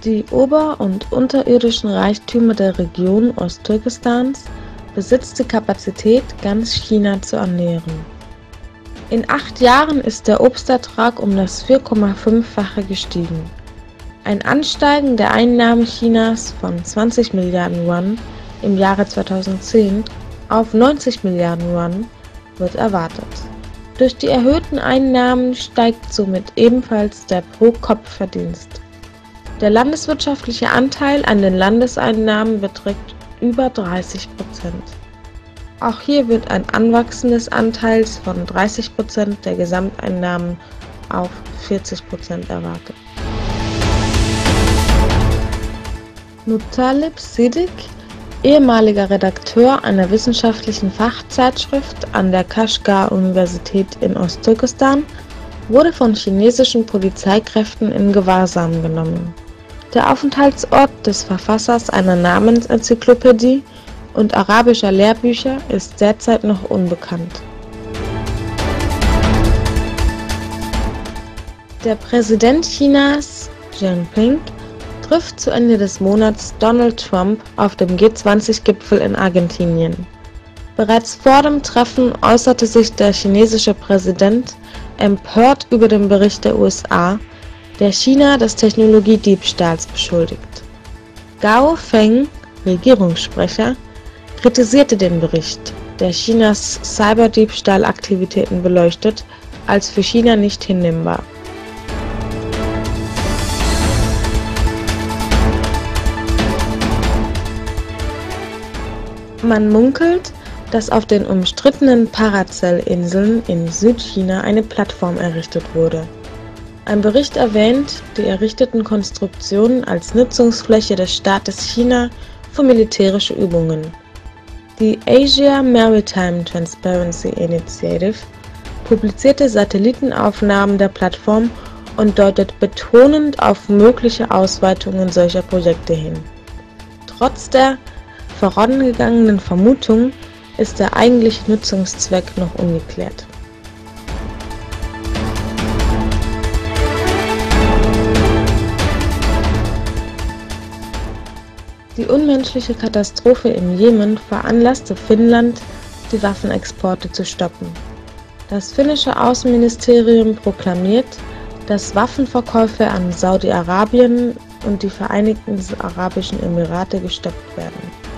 Die ober- und unterirdischen Reichtümer der Region Ostturkestans besitzt die Kapazität, ganz China zu ernähren. In 8 Jahren ist der Obstertrag um das 4,5-fache gestiegen. Ein Ansteigen der Einnahmen Chinas von 20 Milliarden Yuan im Jahre 2010 auf 90 Milliarden Yuan wird erwartet. Durch die erhöhten Einnahmen steigt somit ebenfalls der Pro-Kopf-Verdienst. Der landeswirtschaftliche Anteil an den Landeseinnahmen beträgt über 30%. Auch hier wird ein Anwachsen des Anteils von 30% der Gesamteinnahmen auf 40% erwartet. Muttalib Siddiq, ehemaliger Redakteur einer wissenschaftlichen Fachzeitschrift an der Kashgar-Universität in Ostturkestan, wurde von chinesischen Polizeikräften in Gewahrsam genommen. Der Aufenthaltsort des Verfassers einer Namensenzyklopädie und arabischer Lehrbücher ist derzeit noch unbekannt. Der Präsident Chinas, Xi Jinping, trifft zu Ende des Monats Donald Trump auf dem G20-Gipfel in Argentinien. Bereits vor dem Treffen äußerte sich der chinesische Präsident empört über den Bericht der USA, der China des Technologiediebstahls beschuldigt. Gao Feng, Regierungssprecher, kritisierte den Bericht, der Chinas Cyberdiebstahlaktivitäten beleuchtet, als für China nicht hinnehmbar. Man munkelt, dass auf den umstrittenen Paracel-Inseln in Südchina eine Plattform errichtet wurde. Ein Bericht erwähnt die errichteten Konstruktionen als Nutzungsfläche des Staates China für militärische Übungen. Die Asia Maritime Transparency Initiative publizierte Satellitenaufnahmen der Plattform und deutet betonend auf mögliche Ausweitungen solcher Projekte hin. Trotz der vorangegangenen Vermutung ist der eigentliche Nutzungszweck noch ungeklärt. Die unmenschliche Katastrophe im Jemen veranlasste Finnland, die Waffenexporte zu stoppen. Das finnische Außenministerium proklamiert, dass Waffenverkäufe an Saudi-Arabien und die Vereinigten Arabischen Emirate gestoppt werden.